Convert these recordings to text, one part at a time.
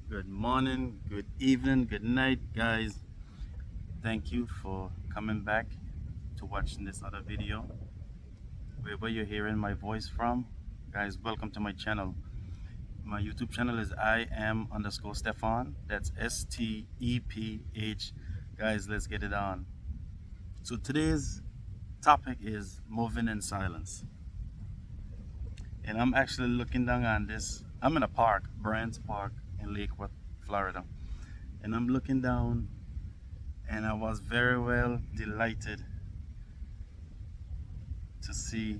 Good morning, good evening, good night, guys. Thank you for coming back to watching this other video. Wherever you're hearing my voice from, guys, welcome to my channel. My YouTube channel is I am underscore Stefan. That's STEPH. Guys, let's get it on. So today's topic is moving in silence. And I'm actually looking down on this. I'm in a park, Bryant Park in Lakewood, Florida. And I'm looking down and I was very well delighted to see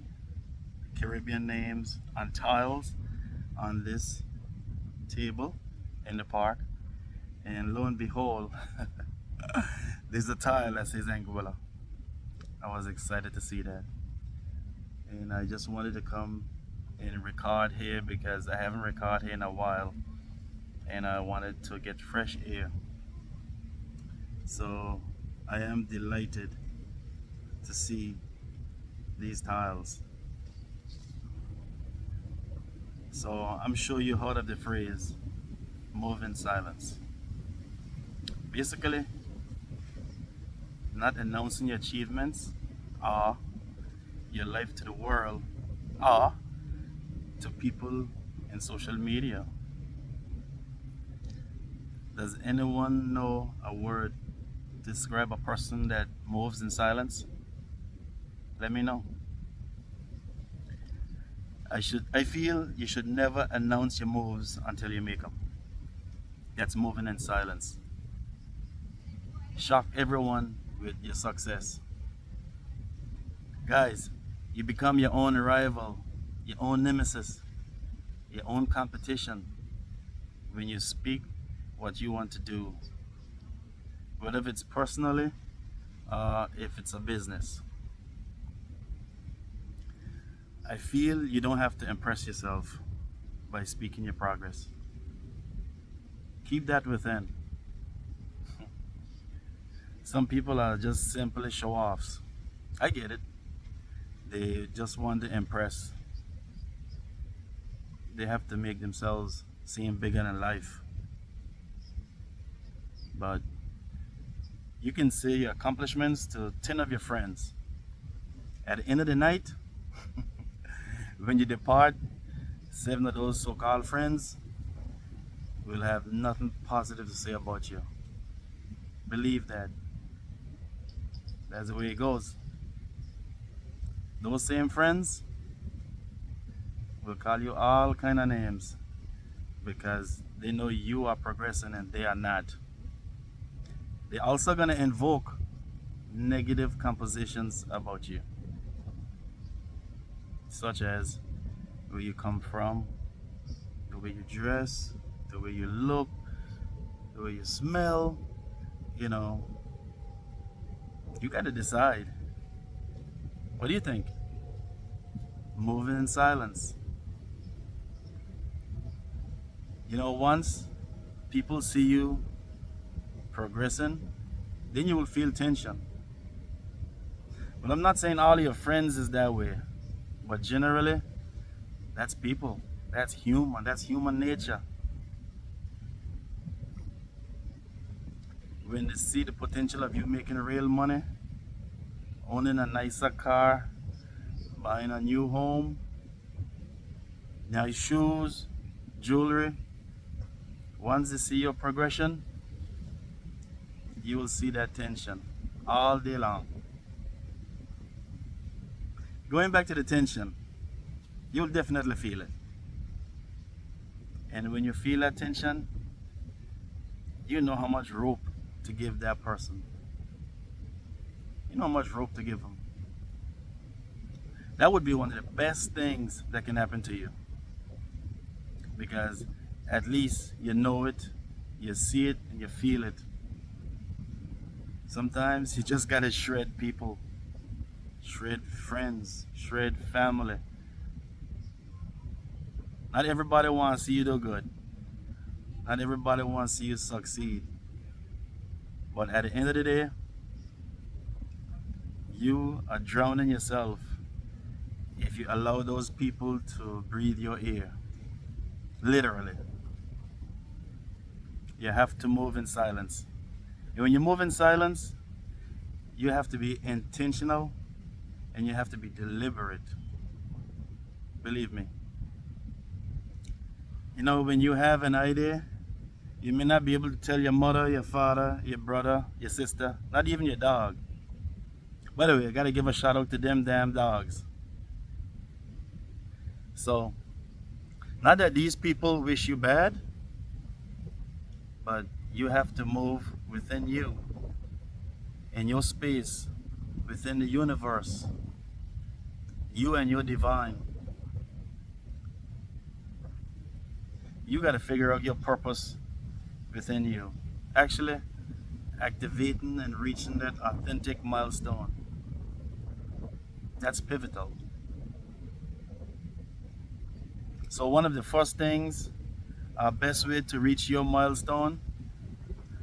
Caribbean names on tiles on this table in the park. And lo and behold, there's a tile that says Anguilla. I was excited to see that. And I just wanted to come and record here because I haven't recorded here in a while. And I wanted to get fresh air. So I am delighted to see these tiles. So I'm sure you heard of the phrase move in silence. Basically, not announcing your achievements or your life to the world or to people in social media. Does anyone know a word to describe a person that moves in silence? Let me know. I feel you should never announce your moves until you make them. That's moving in silence. Shock everyone with your success. Guys, you become your own rival, your own nemesis, your own competition when you speak what you want to do, whether it's personally or if it's a business. I feel you don't have to impress yourself by speaking your progress. Keep that within. Some people are just simply show offs. I get it. They just want to impress. They have to make themselves seem bigger than life. But you can say your accomplishments to 10 of your friends. At the end of the night, when you depart, 7 of those so-called friends will have nothing positive to say about you. Believe that. That's the way it goes. Those same friends will call you all kind of names because they know you are progressing and they are not. They're also going to invoke negative compositions about you, such as where you come from, the way you dress, the way you look, the way you smell. You know, you got to decide. What do you think? Moving in silence. You know, once people see you progressing, then you will feel tension. But I'm not saying all your friends is that way, but generally, that's people. That's human. That's human nature. When they see the potential of you making real money, owning a nicer car, buying a new home, nice shoes, jewelry, once they see your progression, you will see that tension all day long. Going back to the tension, you'll definitely feel it. And when you feel that tension, you know how much rope to give that person. You know how much rope to give them. That would be one of the best things that can happen to you. Because at least you know it, you see it, and you feel it. Sometimes you just gotta shred people, shred friends, shred family. Not everybody wants to see you do good. Not everybody wants to see you succeed. But at the end of the day, you are drowning yourself if you allow those people to breathe your ear. Literally. You have to move in silence. And when you move in silence, you have to be intentional and you have to be deliberate. Believe me. You know, when you have an idea, you may not be able to tell your mother, your father, your brother, your sister, not even your dog. By the way, I gotta give a shout out to them damn dogs. So, not that these people wish you bad, but you have to move within you, in your space, within the universe, you and your divine. You gotta figure out your purpose within you. Actually, activating and reaching that authentic milestone. That's pivotal. So one of the first things, best way to reach your milestone,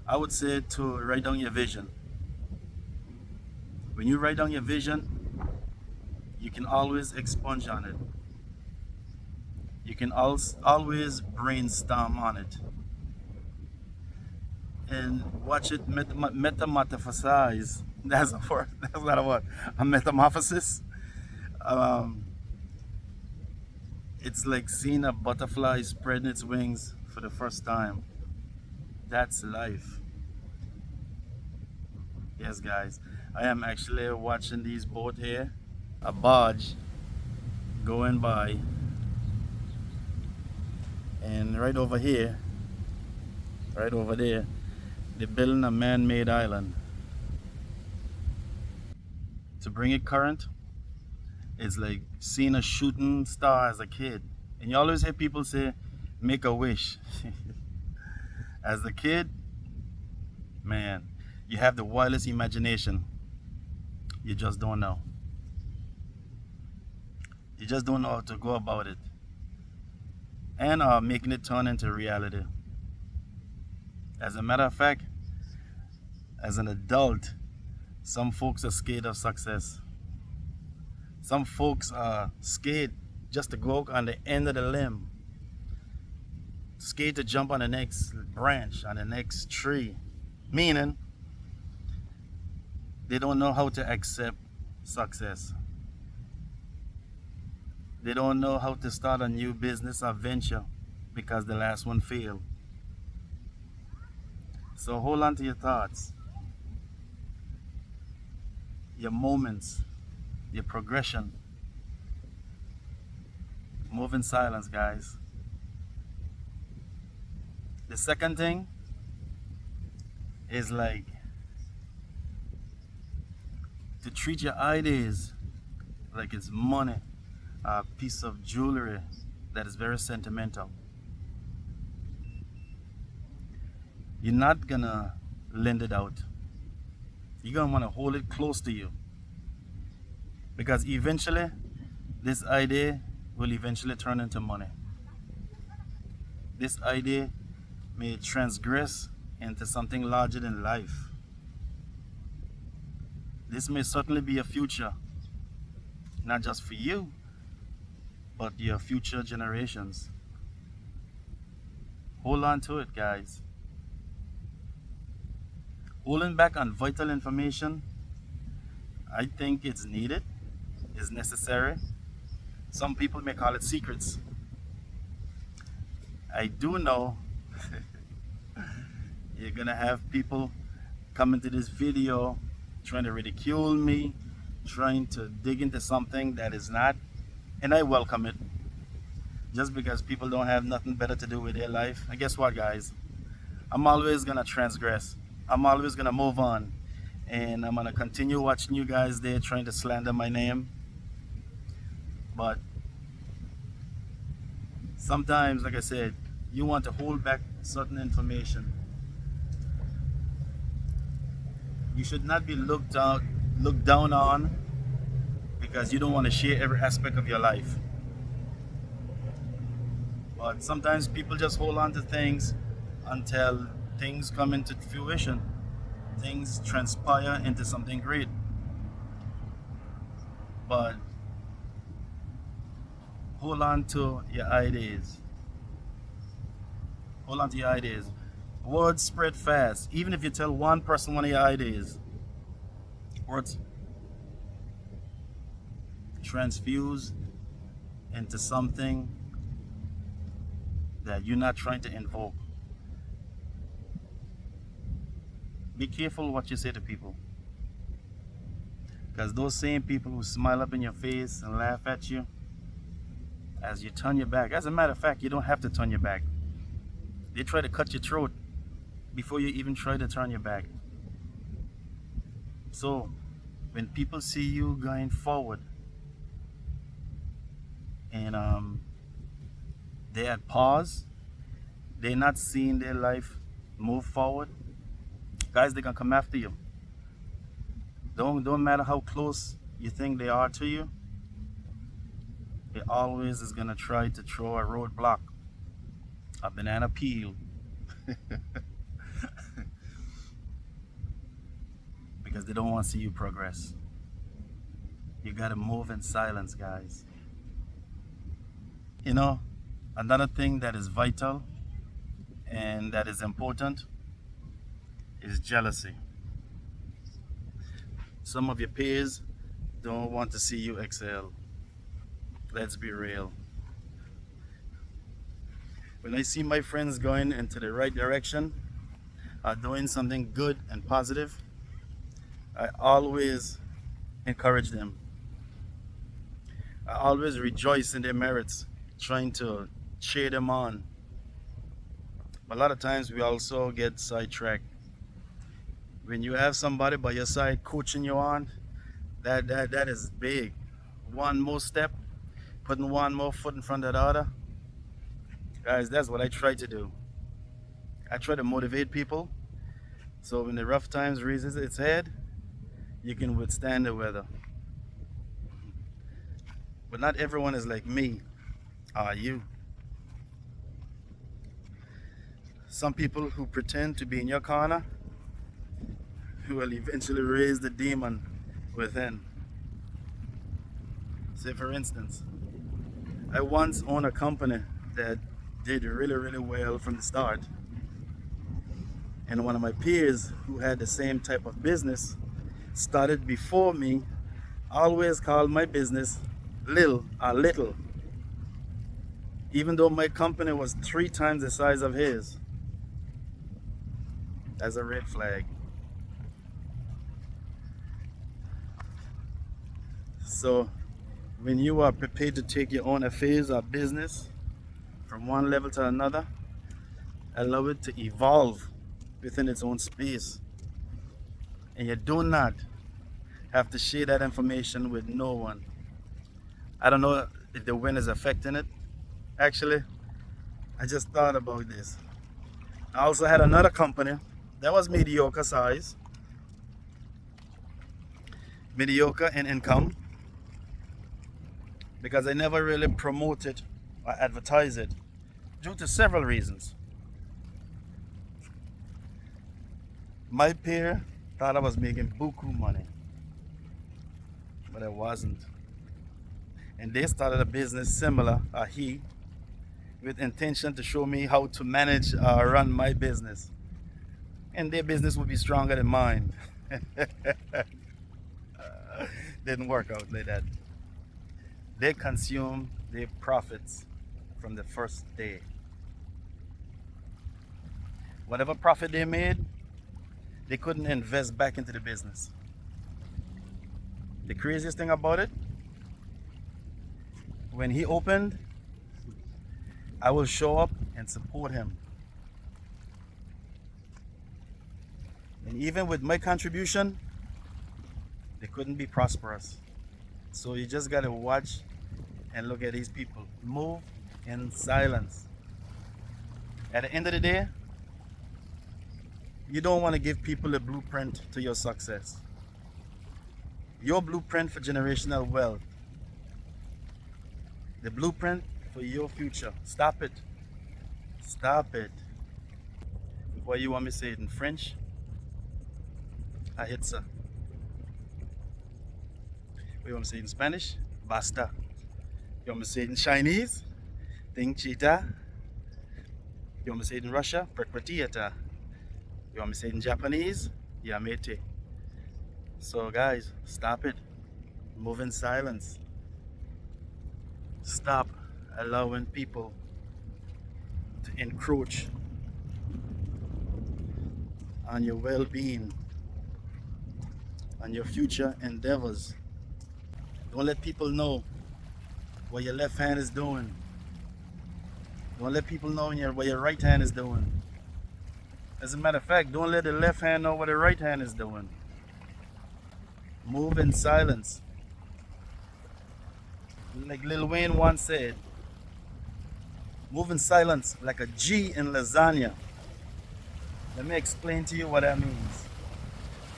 I would say to write down your vision. When you write down your vision, you can always expunge on it. You can always brainstorm on it. And watch it metamorphosize. That's a word. That's not a word. A metamorphosis. Um, it's like seeing a butterfly spreading its wings for the first time. That's life. Yes, guys. I am actually watching these boat here. A barge going by. And right over here, right over there, they're building a man-made island. To bring it current, it's like seeing a shooting star as a kid. And you always hear people say, make a wish. As a kid, man, you have the wildest imagination. You just don't know. You just don't know how to go about it. And making it turn into reality. As a matter of fact, as an adult, some folks are scared of success. Some folks are scared just to go on the end of the limb. Scared to jump on the next branch, on the next tree. Meaning, they don't know how to accept success. They don't know how to start a new business or venture because the last one failed. So hold on to your thoughts, your moments, your progression. Move in silence, guys. The second thing is like to treat your ideas like it's money, a piece of jewelry that is very sentimental. You're not gonna lend it out. You're gonna wanna hold it close to you. Because eventually, this idea will eventually turn into money. This idea may transgress into something larger than life. This may certainly be a future, not just for you, but your future generations. Hold on to it, guys. Holding back on vital information, I think it's needed, is necessary. Some people may call it secrets. I do know you're gonna have people come into this video trying to ridicule me, trying to dig into something that is not, and I welcome it. Just because people don't have nothing better to do with their life. And guess what, guys? I'm always gonna transgress. I'm always gonna move on. And I'm gonna continue watching you guys there trying to slander my name. But sometimes, like I said, you want to hold back certain information. You should not be looked down on because you don't want to share every aspect of your life. But sometimes people just hold on to things until things come into fruition. Things transpire into something great. But hold on to your ideas. Hold on to your ideas. Words spread fast. Even if you tell one person one of your ideas, words transfuse into something that you're not trying to invoke. Be careful what you say to people. Because those same people who smile up in your face and laugh at you as you turn your back, as a matter of fact, you don't have to turn your back. They try to cut your throat before you even try to turn your back. So, when people see you going forward and they're at pause, they're not seeing their life move forward, guys, they're gonna come after you. Don't matter how close you think they are to you, it always is gonna try to throw a roadblock, a banana peel. Because they don't want to see you progress. You gotta move in silence, guys. You know, another thing that is vital and that is important is jealousy. Some of your peers don't want to see you excel. Let's be real. When I see my friends going into the right direction, doing something good and positive, I always encourage them. I always rejoice in their merits, trying to cheer them on. But a lot of times we also get sidetracked. When you have somebody by your side coaching you on, that is big. One more step, putting one more foot in front of the other. Guys, that's what I try to do. I try to motivate people so when the rough times raises its head, you can withstand the weather. But not everyone is like me. Are you? Some people who pretend to be in your corner who will eventually raise the demon within. Say for instance, I once owned a company that did really well from the start. And one of my peers who had the same type of business started before me always called my business little. Even though my company was 3 times the size of his. That's a red flag. So when you are prepared to take your own affairs or business from one level to another, allow it to evolve within its own space. And you do not have to share that information with no one. I don't know if the wind is affecting it. Actually, I just thought about this. I also had another company that was mediocre size, mediocre in income, because I never really promoted or advertised it due to several reasons. My peer thought I was making buku money, but I wasn't. And they started a business similar, with intention to show me how to manage run my business. And their business would be stronger than mine. Didn't work out like that. They consumed their profits from the first day. Whatever profit they made, they couldn't invest back into the business. The craziest thing about it, when he opened, I will show up and support him. And even with my contribution, they couldn't be prosperous. So you just gotta watch and look at these people. Move in silence. At the end of the day, you don't want to give people a blueprint to your success. Your blueprint for generational wealth. The blueprint for your future. Stop it. Stop it. What you want me to say it in French? Ahitsa. What you want me to say it in Spanish? Basta. You want me to say it in Chinese? Ting chita. You want me to say it in Russia? Prekratiyata. You want me to say it in Japanese? Yamete. So guys, stop it. Move in silence. Stop allowing people to encroach on your well-being, on your future endeavors. Don't let people know what your left hand is doing. Don't let people know what your right hand is doing. As a matter of fact, don't let the left hand know what the right hand is doing. Move in silence. Like Lil Wayne once said, move in silence like a G in lasagna. Let me explain to you what that means.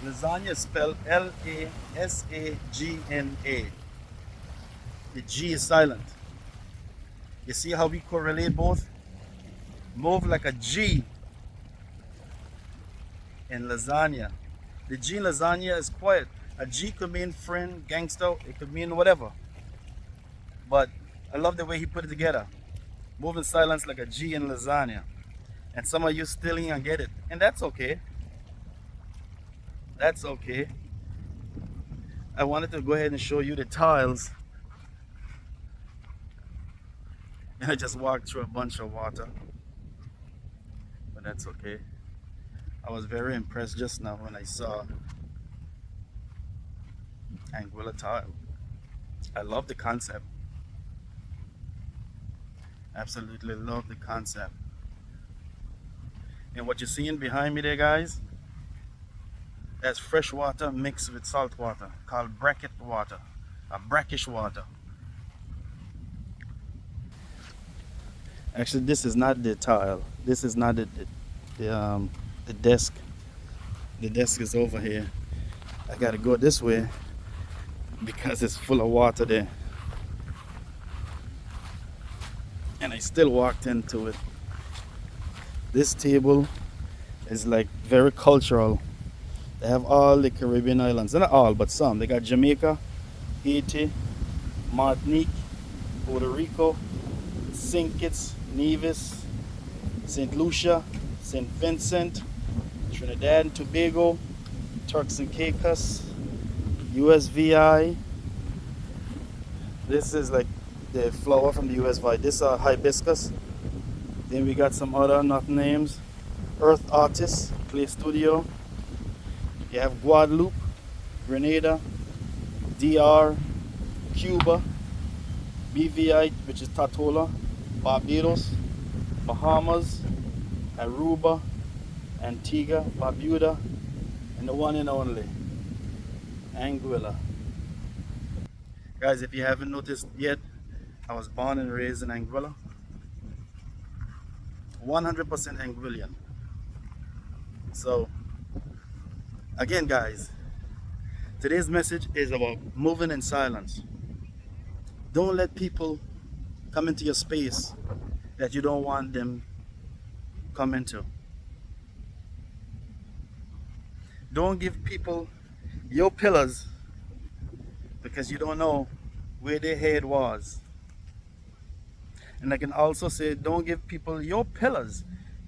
Lasagna is spelled Lasagna. The G is silent. You see how we correlate both? Move like a G in lasagna. The G in lasagna is quiet. A G could mean friend, gangster, it could mean whatever. But I love the way he put it together. Move in silence like a G in lasagna. And some of you still ain't gonna get it. And that's okay. That's okay. I wanted to go ahead and show you the tiles. And I just walked through a bunch of water. But that's okay. I was very impressed just now when I saw Anguilla tile. I love the concept. Absolutely love the concept. And what you're seeing behind me there, guys, that's fresh water mixed with salt water called bracket water, or brackish water. Actually, this is not the tile. This is not the desk. The desk is over here. I gotta go this way because it's full of water there. And I still walked into it. This table is like very cultural. They have all the Caribbean islands. Not all, but some. They got Jamaica, Haiti, Martinique, Puerto Rico, St. Kitts, Nevis, St. Lucia, St. Vincent, Trinidad and Tobago, Turks and Caicos, USVI. This is like the flower from the USVI. This is hibiscus. Then we got some other not names. Earth Artists, Clay Studio. You have Guadeloupe, Grenada, DR, Cuba, BVI, which is Tatola, Barbados, Bahamas, Aruba, Antigua, Barbuda, and the one and only, Anguilla. Guys, if you haven't noticed yet, I was born and raised in Anguilla. 100% Anguillian. So, again, guys, today's message is about moving in silence. Don't let people come into your space that you don't want them come into. Don't give people your pillars because you don't know where their head was. And I can also say, don't give people your pillars,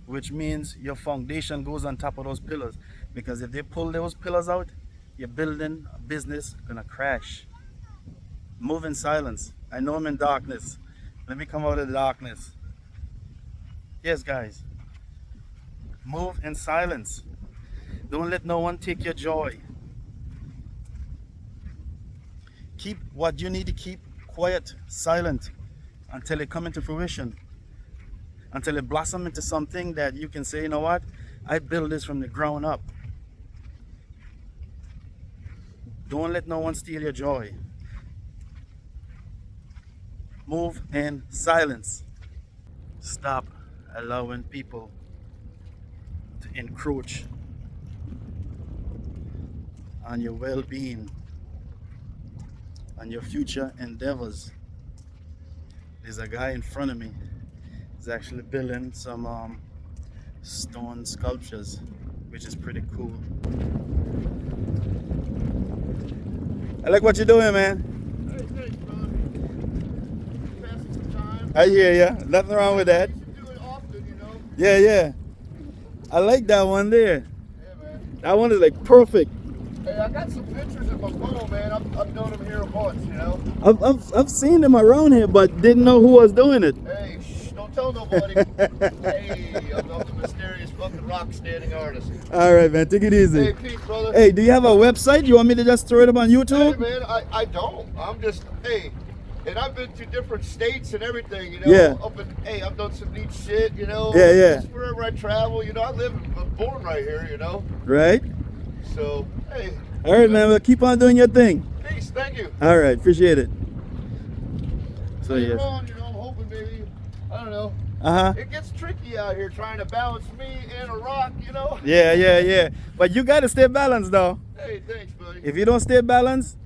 which means your foundation goes on top of those pillars. Because if they pull those pillars out, you're building a business gonna crash. Move in silence. I know I'm in darkness. Let me come out of the darkness. Yes, guys. Move in silence. Don't let no one take your joy. Keep what you need to keep quiet, silent, until it come into fruition. Until it blossom into something that you can say, you know what? I built this from the ground up. Don't let no one steal your joy. Move in silence. Stop allowing people to encroach on your well-being, on your future endeavors. There's a guy in front of me. He's actually building some stone sculptures, which is pretty cool. I like what you're doing, man. Hey, thanks, brother. Passing some time. I hear ya. Nothing wrong with that. You should do it often, you know. Yeah, yeah. I like that one there. That one is like perfect. Hey, I got some pictures in my phone, man. I've known him here a bunch, you know. I've seen them around here, but didn't know who was doing it. Hey, shh, don't tell nobody. Hey, I'm the mysterious fucking rock standing artist. All right, man. Take it easy. Hey, peace, brother. Hey, do you have a website? You want me to just throw it up on Hey, YouTube? man, I don't. I'm just, hey, and I've been to different states and everything, you know. Yeah. Hey, I've done some neat shit, you know. Yeah, yeah. Just wherever I travel, you know, I'm born right here, you know. Right. So, hey. All right, man. Well, keep on doing your thing. Peace, thank you. All right, appreciate it. So Later yes. on, you know, I'm hoping maybe, I don't know. Uh-huh. It gets tricky out here trying to balance me and a rock, you know. Yeah, yeah, yeah. But you got to stay balanced, though. Hey, thanks, buddy. If you don't stay balanced,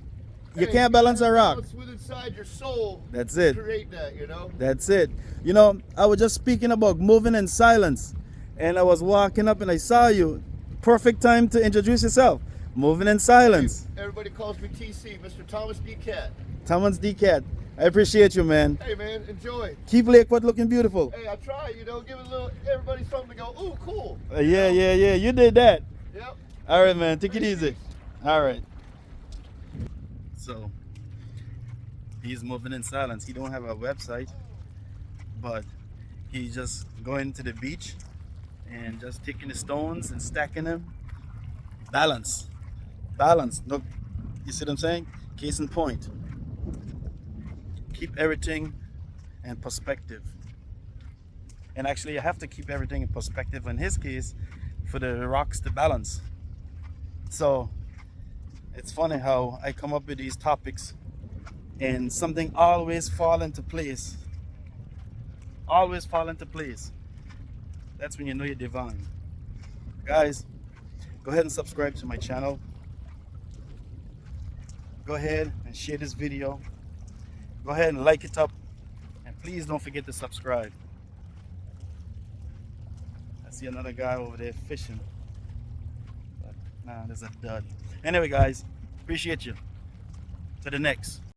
you Hey, can't balance a rock. Balance with inside your soul. That's it. Create that, you know. That's it. You know, I was just speaking about moving in silence, and I was walking up and I saw you. Perfect time to introduce yourself. Moving in silence. Hey, everybody calls me TC, Mr. Thomas D. Cat. Thomas D. Cat. I appreciate you, man. Hey, man, enjoy. Keep Lakewood looking beautiful. Hey, I try, you know, give a little, everybody something to go, ooh, cool. Yeah, yeah, yeah. You did that. Yep. All right, man. Take it easy. All right. So, he's moving in silence. He don't have a website, but he's just going to the beach and just taking the stones and stacking them. Balance. Balance. Look, you see what I'm saying? Case in point. Keep everything in perspective. And actually, you have to keep everything in perspective in his case for the rocks to balance. So, it's funny how I come up with these topics and something always fall into place. Always fall into place. That's when you know you're divine. Guys, go ahead and subscribe to my channel. Go ahead and share this video. Go ahead and like it up. And please don't forget to subscribe. I see another guy over there fishing. But nah, there's a dud. Anyway, guys, appreciate you. To the next.